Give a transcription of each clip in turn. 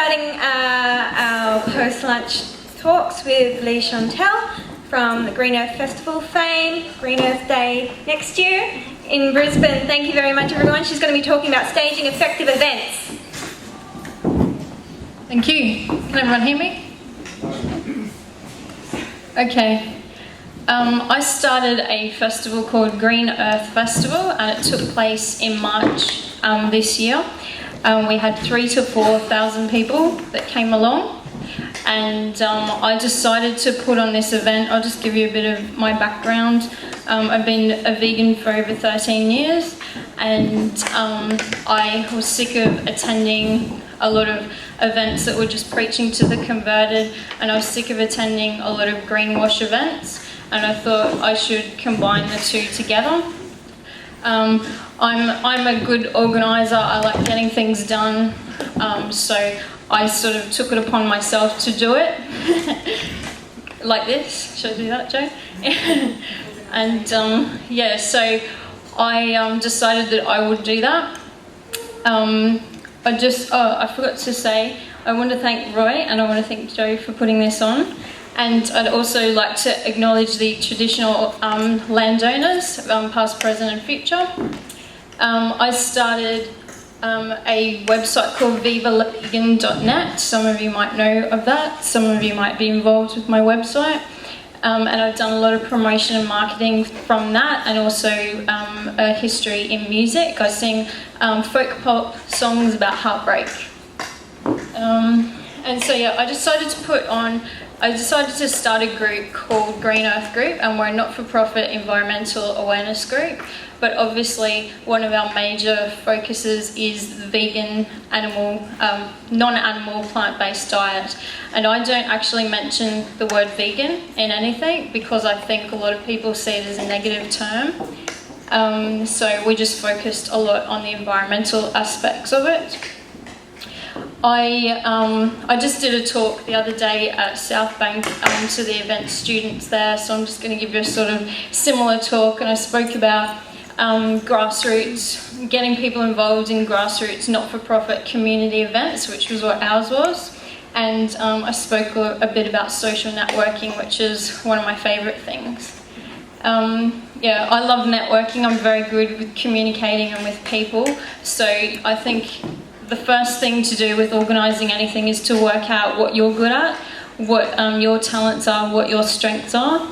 starting our post-lunch talks with Leigh-Chantelle from the Green Earth Festival fame, Green Earth Day next year in Brisbane. Thank you very much, everyone. She's going to be talking about staging effective events. Thank you. Can everyone hear me? Okay. I started a festival called Green Earth Festival, and it took place in March this year. We had 3,000 to 4,000 people that came along, and I decided to put on this event. I'll just give you a bit of my background. I've been a vegan for over 13 years, and I was sick of attending a lot of events that were just preaching to the converted, and I was sick of attending a lot of greenwash events, and I thought I should combine the two together. I'm a good organiser. I like getting things done, so I sort of took it upon myself to do it. Like this. Should I do that, Joe? And yeah, so I decided that I would do that. I forgot to say, I want to thank Roy and I want to thank Joe for putting this on. And I'd also like to acknowledge the traditional landowners, past, present and future. I started a website called vivalegan.net. Some of you might know of that. Some of you might be involved with my website. And I've done a lot of promotion and marketing from that, and also a history in music. I sing folk pop songs about heartbreak. And so yeah, I decided to start a group called Green Earth Group, and we're a not-for-profit environmental awareness group. But obviously, one of our major focuses is the vegan, non-animal, plant-based diet. And I don't actually mention the word vegan in anything because I think a lot of people see it as a negative term. So we just focused a lot on the environmental aspects of it. I just did a talk the other day at South Bank to the event students there, so I'm just going to give you a sort of similar talk, and I spoke about grassroots, getting people involved in grassroots not-for-profit community events, which was what ours was, and I spoke a bit about social networking, which is one of my favourite things. Yeah, I love networking. I'm very good with communicating and with people, so I think the first thing to do with organising anything is to work out what you're good at, what your talents are, what your strengths are,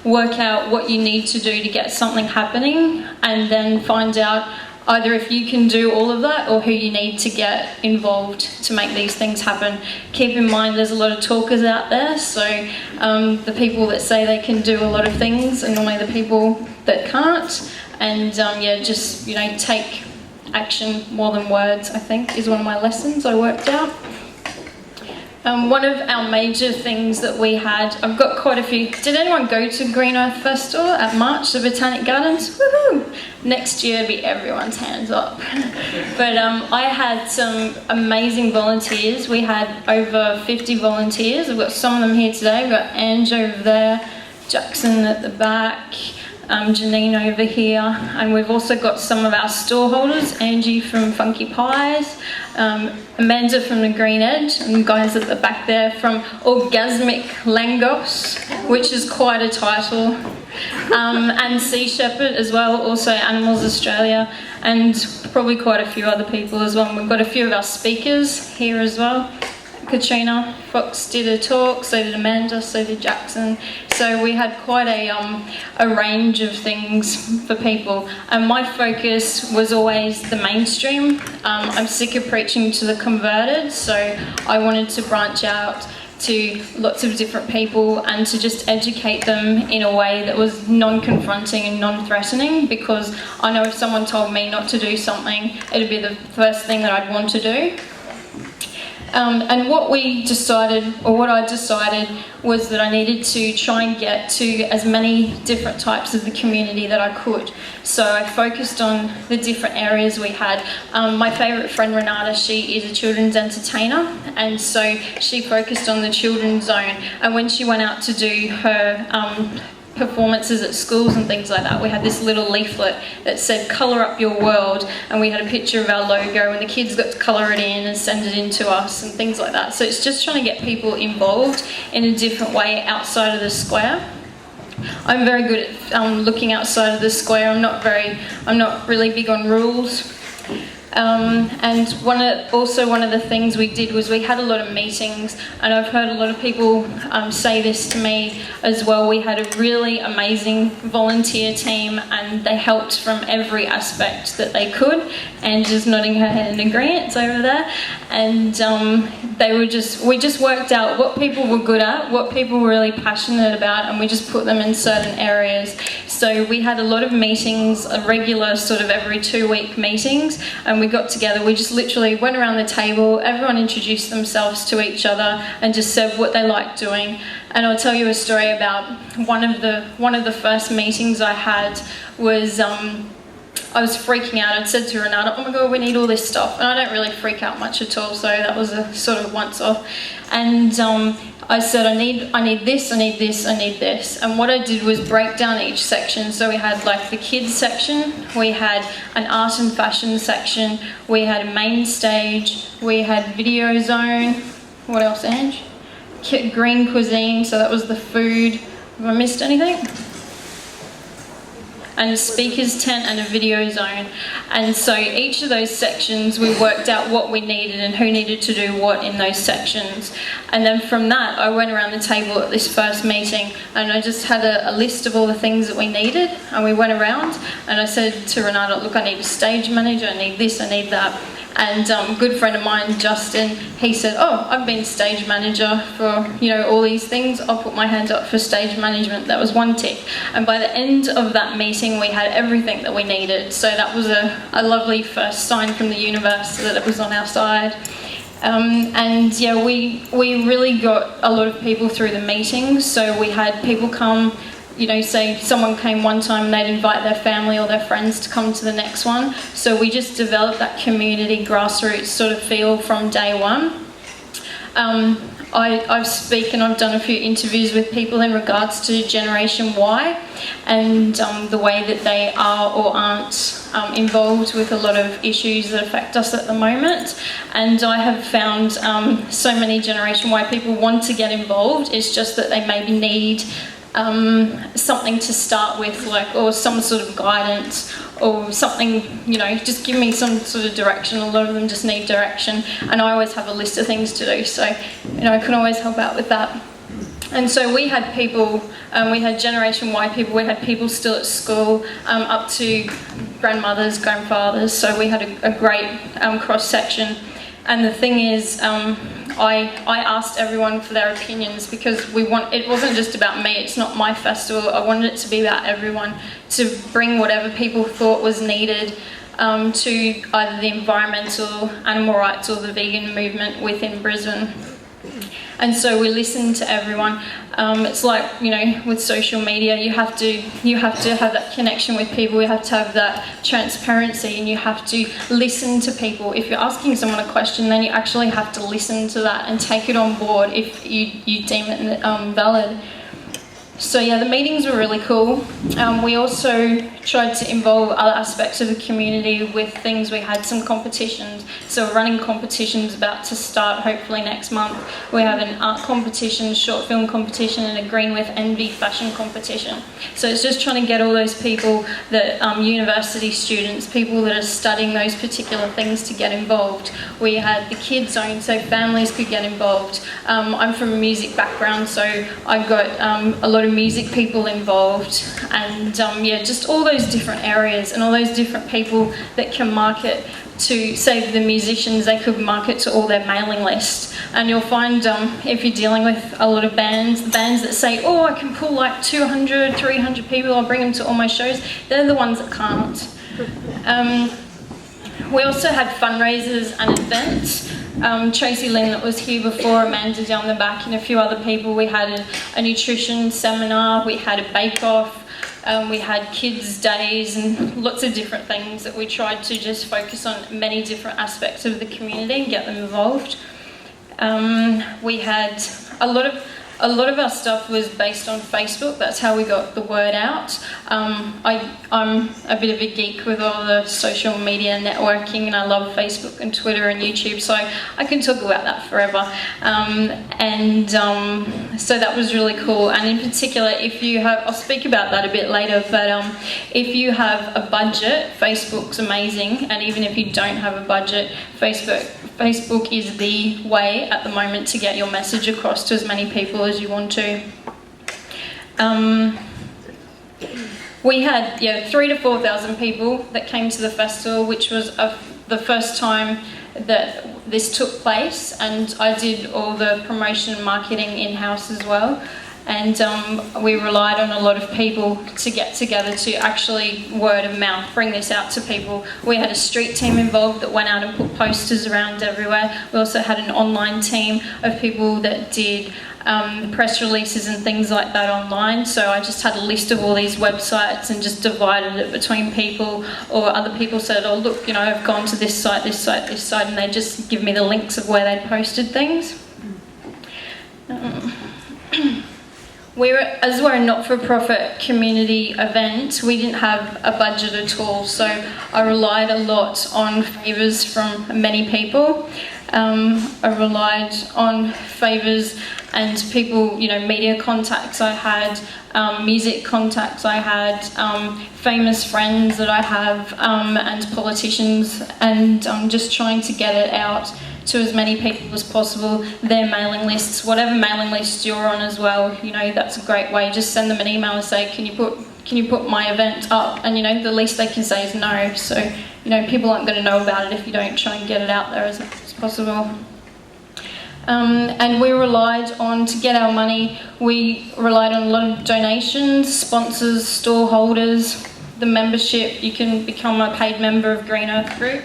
work out what you need to do to get something happening, and then find out either if you can do all of that or who you need to get involved to make these things happen. Keep in mind there's a lot of talkers out there, so the people that say they can do a lot of things are normally the people that can't, and yeah, just take action more than words, I think, is one of my lessons I worked out. One of our major things that we had, I've got quite a few. Did anyone go to Green Earth Festival at March, the Botanic Gardens? Woohoo! Next year, be everyone's hands up. But I had some amazing volunteers. We had over 50 volunteers. I've got some of them here today. We've got Ange over there, Jackson at the back, Janine over here, and we've also got some of our store holders, Angie from Funky Pies, Amanda from the Green Edge, and the guys at the back there from Orgasmic Langos, which is quite a title, and Sea Shepherd as well, also Animals Australia, and probably quite a few other people as well. And we've got a few of our speakers here as well. Katrina Fox did a talk, so did Amanda, so did Jackson. So we had quite a range of things for people. And my focus was always the mainstream. I'm sick of preaching to the converted, so I wanted to branch out to lots of different people and to just educate them in a way that was non-confronting and non-threatening, because I know if someone told me not to do something, it'd be the first thing that I'd want to do. And what I decided was that I needed to try and get to as many different types of the community that I could. So I focused on the different areas we had. My favourite friend Renata, she is a children's entertainer, and so she focused on the children's zone. And when she went out to do her performances at schools and things like that, we had this little leaflet that said colour up your world, and we had a picture of our logo, and the kids got to colour it in and send it in to us and things like that. So it's just trying to get people involved in a different way outside of the square. I'm very good at looking outside of the square. I'm not really big on rules. And one of the things we did was we had a lot of meetings, and I've heard a lot of people say this to me as well. We had a really amazing volunteer team, and they helped from every aspect that they could. And just nodding her head in agreement over there. And we just worked out what people were good at, what people were really passionate about, and we just put them in certain areas. So we had a lot of meetings, a regular sort of every 2-week meetings, and we got together. We just literally went around the table, everyone introduced themselves to each other and just said what they liked doing. And I'll tell you a story about one of the first meetings I had was I was freaking out. I'd said to Renata, oh my God, we need all this stuff. And I don't really freak out much at all, so that was a sort of once off. And I said, I need this, I need this, I need this. And what I did was break down each section. So we had like the kids section, we had an art and fashion section, we had a main stage, we had video zone. What else, Ange? Green cuisine, so that was the food. Have I missed anything? And a speaker's tent and a video zone. And so each of those sections we worked out what we needed and who needed to do what in those sections. And then from that I went around the table at this first meeting and I just had a list of all the things that we needed, and we went around and I said to Renata, look, I need a stage manager, I need this, I need that. And a good friend of mine, Justin, he said, oh, I've been stage manager for, all these things. I'll put my hand up for stage management. That was one tick. And by the end of that meeting, we had everything that we needed. So that was a lovely first sign from the universe that it was on our side. We really got a lot of people through the meetings. So we had people come, say someone came one time and they'd invite their family or their friends to come to the next one. So we just developed that community grassroots sort of feel from day one. I speak and I've done a few interviews with people in regards to Generation Y and the way that they are or aren't involved with a lot of issues that affect us at the moment. And I have found so many Generation Y people want to get involved. It's just that they maybe need something to start with, or some sort of guidance or something, just give me some sort of direction. A lot of them just need direction, and I always have a list of things to do, so I can always help out with that. And so we had people, we had Generation Y people, we had people still at school, up to grandmothers, grandfathers, so we had a great cross-section. And the thing is, I asked everyone for their opinions because it wasn't just about me, it's not my festival, I wanted it to be about everyone, to bring whatever people thought was needed to either the environmental, animal rights or the vegan movement within Brisbane. And so we listened to everyone. It's like, with social media, you have to have that connection with people, you have to have that transparency, and you have to listen to people. If you're asking someone a question, then you actually have to listen to that and take it on board if you deem it valid. So yeah, the meetings were really cool. We also tried to involve other aspects of the community with things. We had some competitions. So we're running competitions about to start hopefully next month. We have an art competition, short film competition, and a Green with Envy fashion competition. So it's just trying to get all those people, that university students, people that are studying those particular things, to get involved. We had the kids zone so families could get involved. I'm from a music background, so I got a lot of music people involved, and just all those different areas and all those different people that can market to, say, the musicians, they could market to all their mailing lists. And you'll find if you're dealing with a lot of bands, the bands that say, oh, I can pull like 200, 300 people, I'll bring them to all my shows, they're the ones that can't. We also had fundraisers and events. Tracy Lynn that was here before, Amanda down the back, and a few other people. We had a nutrition seminar, we had a bake-off, we had kids' days, and lots of different things that we tried to just focus on many different aspects of the community and get them involved. We had a lot a lot of our stuff was based on Facebook. That's how we got the word out. I'm a bit of a geek with all the social media networking, and I love Facebook and Twitter and YouTube, so I can talk about that forever. So that was really cool. And in particular, if you have, I'll speak about that a bit later, but if you have a budget, Facebook's amazing. And even if you don't have a budget, Facebook is the way at the moment to get your message across to as many people as you want to. We had 3,000 to 4,000 people that came to the festival, which was the first time that this took place, and I did all the promotion and marketing in-house as well. And we relied on a lot of people to get together to actually word of mouth bring this out to people. We had a street team involved that went out and put posters around everywhere. We also had an online team of people that did press releases and things like that online. So I just had a list of all these websites and just divided it between people, or other people said, oh look, I've gone to this site, this site, this site, and they just give me the links of where they'd posted things. As we're a not-for-profit community event, we didn't have a budget at all, so I relied a lot on favours from many people. I relied on favours and people, media contacts I had, music contacts I had, famous friends that I have, and politicians, and just trying to get it out to as many people as possible, their mailing lists, whatever mailing list you're on as well, that's a great way. Just send them an email and say, can you put my event up? And the least they can say is no. So, people aren't going to know about it if you don't try and get it out there as much as possible. And we relied on, to get our money, we relied on a lot of donations, sponsors, store holders, the membership. You can become a paid member of Green Earth Group.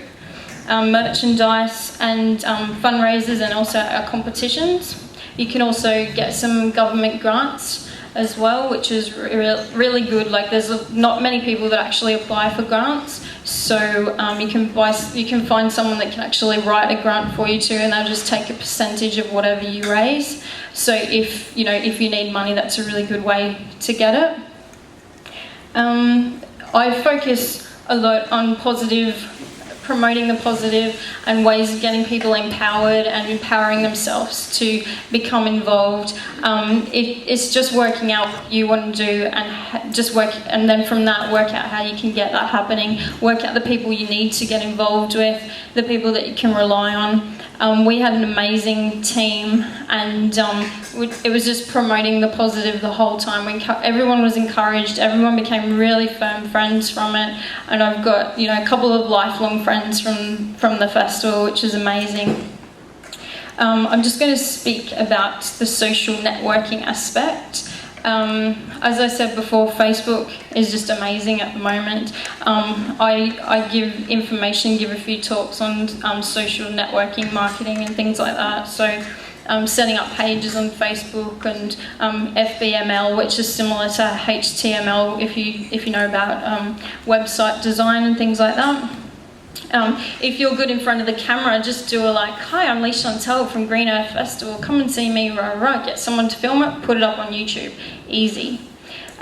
Merchandise and fundraisers, and also our competitions. You can also get some government grants as well, which is really good. Like, there's not many people that actually apply for grants, so you can find someone that can actually write a grant for you too, and they'll just take a percentage of whatever you raise. So if you need money, that's a really good way to get it. I focus a lot on promoting the positive and ways of getting people empowered and empowering themselves to become involved. It's just working out what you want to do and then from that work out how you can get that happening, work out the people you need to get involved with, the people that you can rely on. We had an amazing team, and it was just promoting the positive the whole time. Everyone was encouraged, everyone became really firm friends from it, and I've got a couple of lifelong friends from the festival, which is amazing. I'm just going to speak about the social networking aspect. As I said before, Facebook is just amazing at the moment. I give information, give a few talks on social networking, marketing and things like that. So setting up pages on Facebook and FBML, which is similar to HTML if you know about website design and things like that. If you're good in front of the camera, just do hi, I'm Leigh-Chantelle from Green Earth Festival, come and see me, get someone to film it, put it up on YouTube, easy.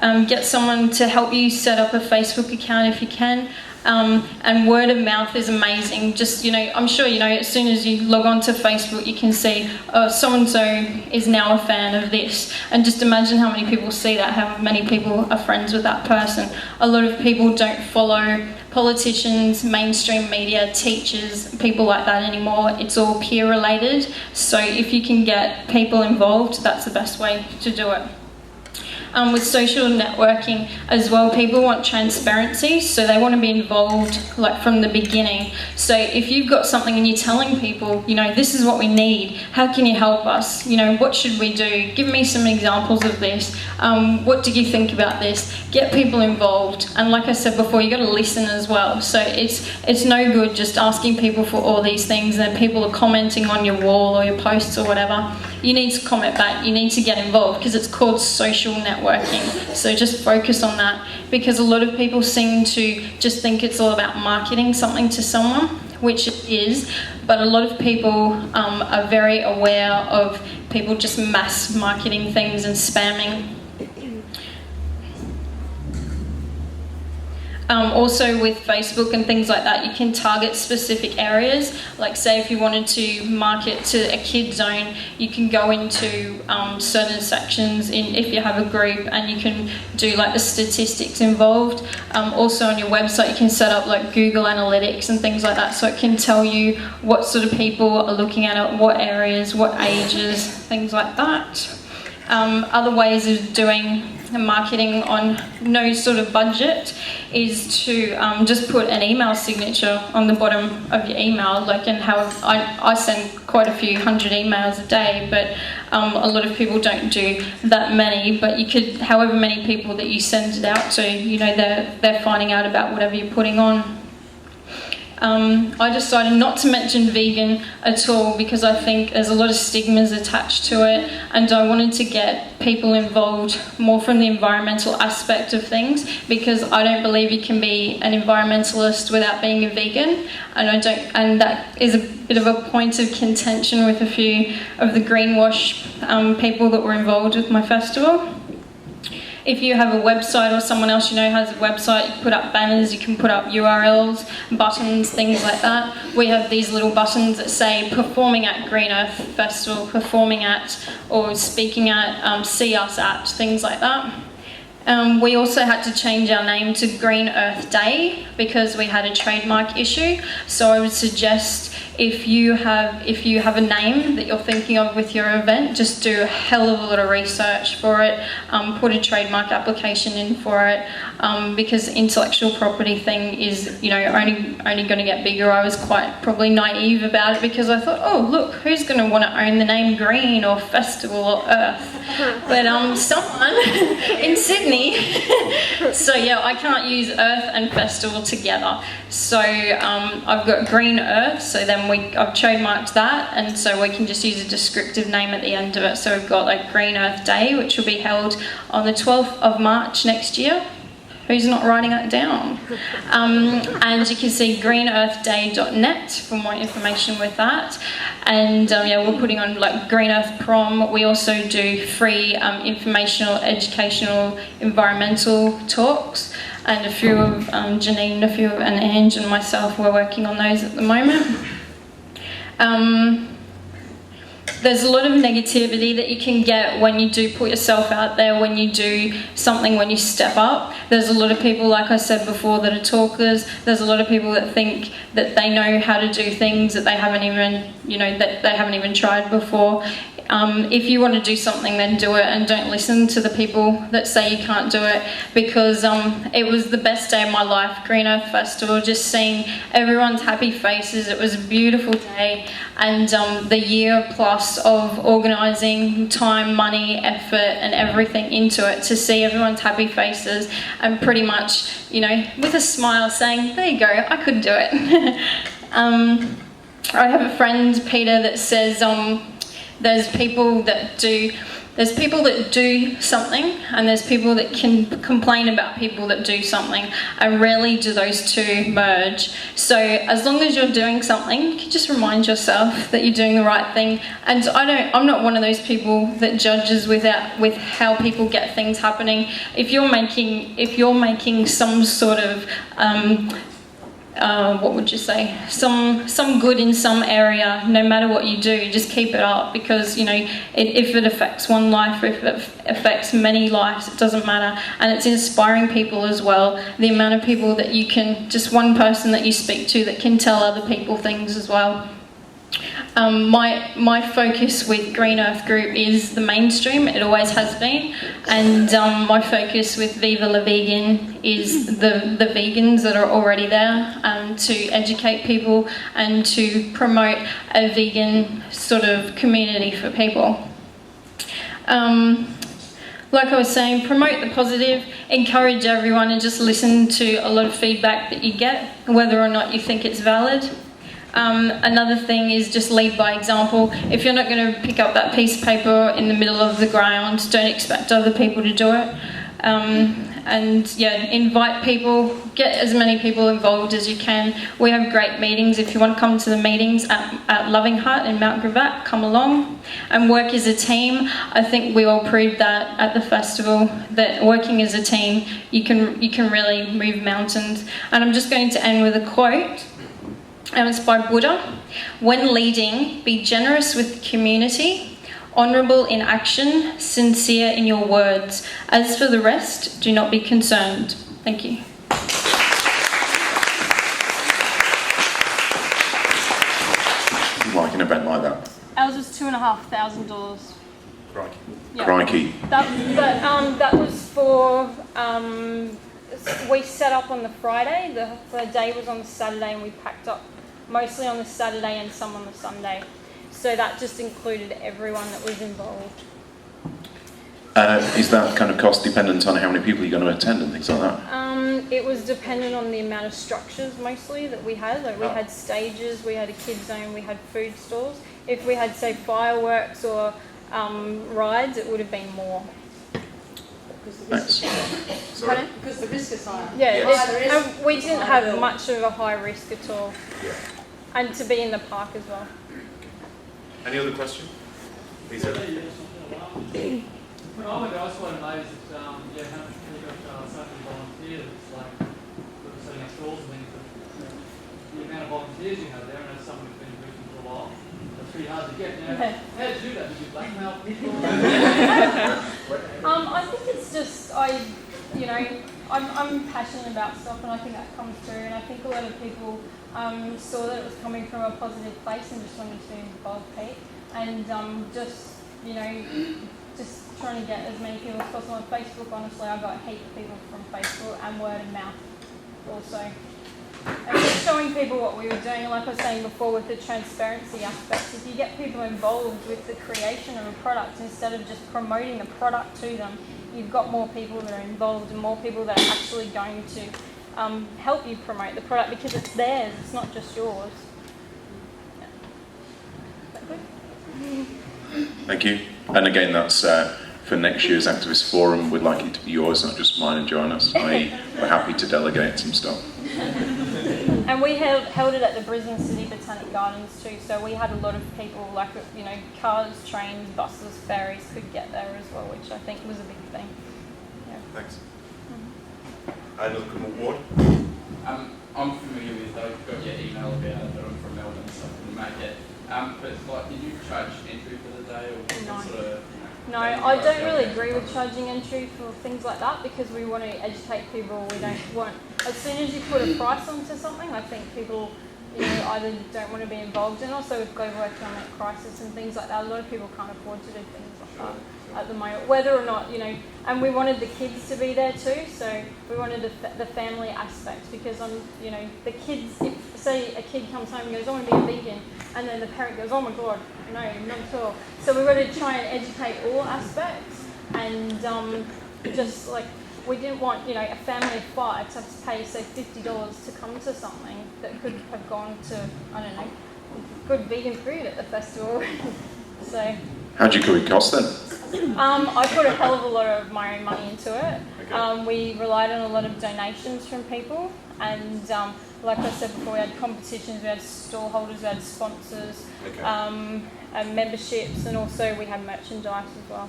Get someone to help you set up a Facebook account if you can, and word of mouth is amazing. Just, I'm sure as soon as you log on to Facebook, you can see, oh, so-and-so is now a fan of this, and just imagine how many people see that, how many people are friends with that person. A lot of people don't follow politicians, mainstream media, teachers, people like that anymore. It's all peer related. So if you can get people involved, that's the best way to do it. With social networking as well, people want transparency, so they want to be involved from the beginning. So if you've got something and you're telling people, this is what we need, how can you help us? What should we do? Give me some examples of this. What do you think about this? Get people involved. And like I said before, you got to listen as well. So it's no good just asking people for all these things and people are commenting on your wall or your posts or whatever. You need to comment back, you need to get involved, because it's called social networking. So just focus on that, because a lot of people seem to just think it's all about marketing something to someone, which it is, but a lot of people are very aware of people just mass marketing things and spamming. Also with Facebook and things like that, you can target specific areas. Like say if you wanted to market to a kid zone, you can go into certain sections if you have a group, and you can do like the statistics involved. Also on your website you can set up like Google Analytics and things like that, so it can tell you what sort of people are looking at it, what areas, what ages, things like that. Other ways of doing marketing on no sort of budget is to just put an email signature on the bottom of your email, like, and how I send quite a few hundred emails a day, but a lot of people don't do that many. But you could, however many people that you send it out to, you know, they're finding out about whatever you're putting on. I decided not to mention vegan at all because I think there's a lot of stigmas attached to it, and I wanted to get people involved more from the environmental aspect of things, because I don't believe you can be an environmentalist without being a vegan, and that is a bit of a point of contention with a few of the greenwash people that were involved with my festival. If you have a website, or someone else you know has a website, you put up banners, you can put up URLs, buttons, things like that. We have these little buttons that say performing at Green Earth Festival, performing at, or speaking at, see us at, things like that. We also had to change our name to Green Earth Day because we had a trademark issue. So I would suggest if you have a name that you're thinking of with your event, just do a hell of a lot of research for it. Put a trademark application in for it, because the intellectual property thing is, you know, only going to get bigger. I was quite probably naive about it because I thought, oh look, who's going to want to own the name Green or Festival or Earth? But someone in Sydney. So yeah, I can't use Earth and Festival together. So I've got Green Earth, so then I've trademarked that, and so we can just use a descriptive name at the end of it. So we've got like Green Earth Day, which will be held on the 12th of March next year. Who's not writing that down? And you can see greenearthday.net for more information with that. And yeah, we're putting on like Green Earth Prom. We also do free informational, educational, environmental talks. And a few of Janine, and Ange and myself, we're working on those at the moment. There's a lot of negativity that you can get when you do put yourself out there, when you do something, when you step up. There's a lot of people, like I said before, that are talkers. There's a lot of people that think that they know how to do things that they haven't even, you know, that they haven't even tried before. If you want to do something, then do it, and don't listen to the people that say you can't do it, because it was the best day of my life, Green Earth Festival, just seeing everyone's happy faces. It was a beautiful day, and the year plus of organising, time, money, effort and everything into it, to see everyone's happy faces and pretty much, you know, with a smile saying, there you go, I could do it. I have a friend, Peter, that says there's people that do something, and there's people that can complain about people that do something, and rarely do those two merge. So as long as you're doing something, you can just remind yourself that you're doing the right thing. And I'm not one of those people that judges with how people get things happening. If you're making some sort of what would you say, some good in some area, no matter what you do, just keep it up, because, you know, if it affects one life, if it affects many lives, it doesn't matter. And it's inspiring people as well, the amount of people that you can, just one person that you speak to that can tell other people things as well. My focus with Green Earth Group is the mainstream. It always has been, and my focus with Viva La Vegan is the vegans that are already there, to educate people and to promote a vegan sort of community for people. Like I was saying, promote the positive, encourage everyone, and just listen to a lot of feedback that you get, whether or not you think it's valid. Another thing is just lead by example. If you're not going to pick up that piece of paper in the middle of the ground, don't expect other people to do it. And yeah, invite people, get as many people involved as you can. We have great meetings. If you want to come to the meetings at Loving Heart in Mount Gravatt, come along and work as a team. I think we all proved that at the festival, that working as a team, you can really move mountains. And I'm just going to end with a quote, and it's by Buddha. When leading, be generous with the community, honourable in action, sincere in your words. As for the rest, do not be concerned. Thank you. Like an event like that? Ours was $2,500. Crikey. Yeah. Crikey. That was for, we set up on the Friday, the day was on the Saturday, and we packed up mostly on the Saturday and some on the Sunday. So that just included everyone that was involved. Is that kind of cost dependent on how many people you're going to attend and things like that? It was dependent on the amount of structures mostly that we had. Like we had stages, we had a kids zone, we had food stalls. If we had, say, fireworks or rides, it would have been more. Thanks. Sorry? Because the risk is higher. Yeah, we didn't have much of a high risk at all. Yeah. And to be in the park as well. Any other question? Please. When I went, I was quite amazed at how much we got so many volunteers. It's like we were setting up stalls and things, but the amount of volunteers you have there, and as someone who's been in Brisbane for a while, it's pretty hard to get. Now, how did you do that? Did you blackmail people? I think it's just I'm passionate about stuff, and I think that comes through. And I think a lot of people saw that it was coming from a positive place and just wanted to involve Pete, and just trying to get as many people as possible on Facebook. Honestly, I got a heap of people from Facebook and word of mouth also. And just showing people what we were doing, like I was saying before with the transparency aspect, if you get people involved with the creation of a product instead of just promoting the product to them, you've got more people that are involved and more people that are actually going to help you promote the product because it's theirs, it's not just yours. Is that good? Thank you. And again, that's for next year's Activist Forum. We'd like it to be yours, not just mine, and join us. We're happy to delegate some stuff. And we held it at the Brisbane City Botanic Gardens too, so we had a lot of people, like, cars, trains, buses, ferries could get there as well, which I think was a big thing. Yeah. Thanks. Another Ward? I'm familiar with, I've got your email about it, but I'm from Melbourne, so I couldn't make it. But did you charge entry for the day, or No. sort of? No, I don't really agree with charging entry for things like that because we want to educate people. We don't want, as soon as you put a price onto something, I think people either don't want to be involved in. Also with global economic crisis and things like that, a lot of people can't afford to do things like that at the moment. Whether or not, and we wanted the kids to be there too, so we wanted the family aspect because the kids, if say a kid comes home and goes, I want to be a vegan, and then the parent goes, oh my God, no, not at all. So we wanted to try and educate all aspects, and just like we didn't want a family of 5 to have to pay say $50 to come to something that could have gone to good vegan food at the festival. So How do you cover costs then? I put a hell of a lot of my own money into it. Okay. We relied on a lot of donations from people, and like I said before, we had competitions, we had stall holders, we had sponsors, Okay. and memberships, and also we had merchandise as well.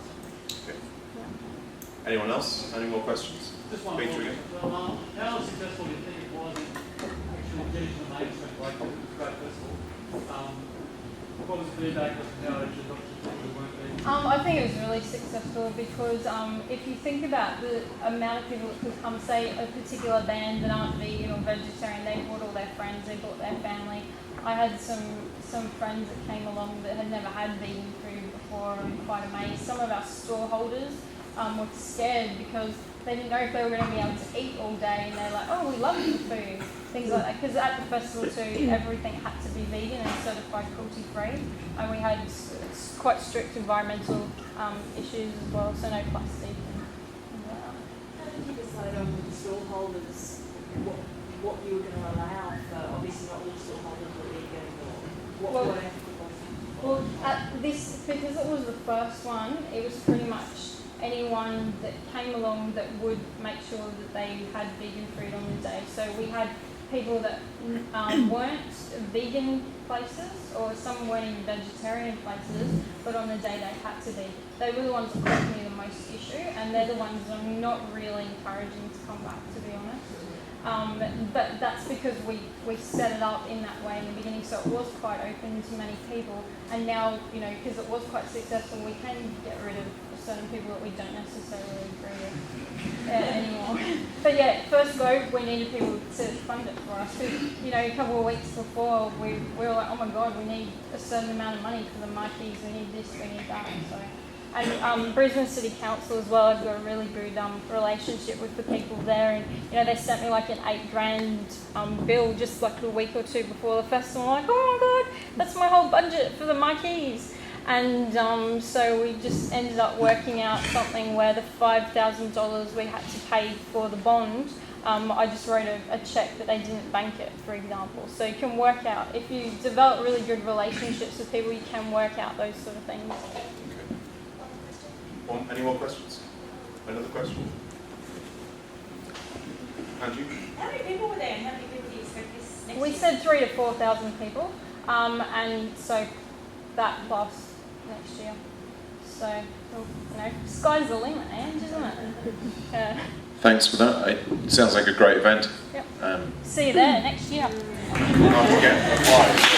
Okay. Anyone else? Any more questions? Just one more. Peter again. Well, how successful do you think it was in actually getting to the mainstream, like the great festival? What was the feedback as to how it weren't there? I think it was really successful because if you think about the amount of people that could come, say a particular band that aren't vegan or vegetarian, they brought all their friends, they brought their family. I had some friends that came along that had never had vegan food before and quite amazed. Some of our store holders were scared because they didn't know if they were going to be able to eat all day, and they're like, oh, we love the food, things like that. Because at the festival too, everything had to be vegan and certified cruelty-free, and we had quite strict environmental issues as well, so no plastic. How did you decide on the stall holders what you were going to allow for? Obviously not all stall holders were vegan, or what were Well, at this, because it was the first one, it was pretty much anyone that came along that would make sure that they had vegan food on the day. So we had people that weren't vegan places, or some weren't even vegetarian places, but on the day they had to be. They were the ones that caused me the most issue, and they're the ones that I'm not really encouraging to come back, to be honest. But that's because we set it up in that way in the beginning, so it was quite open to many people. And now, you know, because it was quite successful, we can get rid of certain people that we don't necessarily agree with anymore. But yeah, first go, we needed people to fund it for us. Because, you know, a couple of weeks before, we were like, oh my God, we need a certain amount of money for the marquees, we need this, we need that. So. And Brisbane City Council as well, I've got a really good relationship with the people there, and you know, they sent me like an $8,000 bill just like a week or two before the festival. I'm like, oh my God, that's my whole budget for the marquees. And so we just ended up working out something where the $5,000 we had to pay for the bond, I just wrote a check that they didn't bank it, for example. So you can work out, if you develop really good relationships with people, you can work out those sort of things. Any more questions? Another question? Andrew? How many people were there and how many people do you expect this next year? We said 3,000 to 4,000 people, and so that plus next year. So, you know, sky's the limit, isn't it? Yeah. Thanks for that. It sounds like a great event. Yep. See you there next year. Not forget, apply.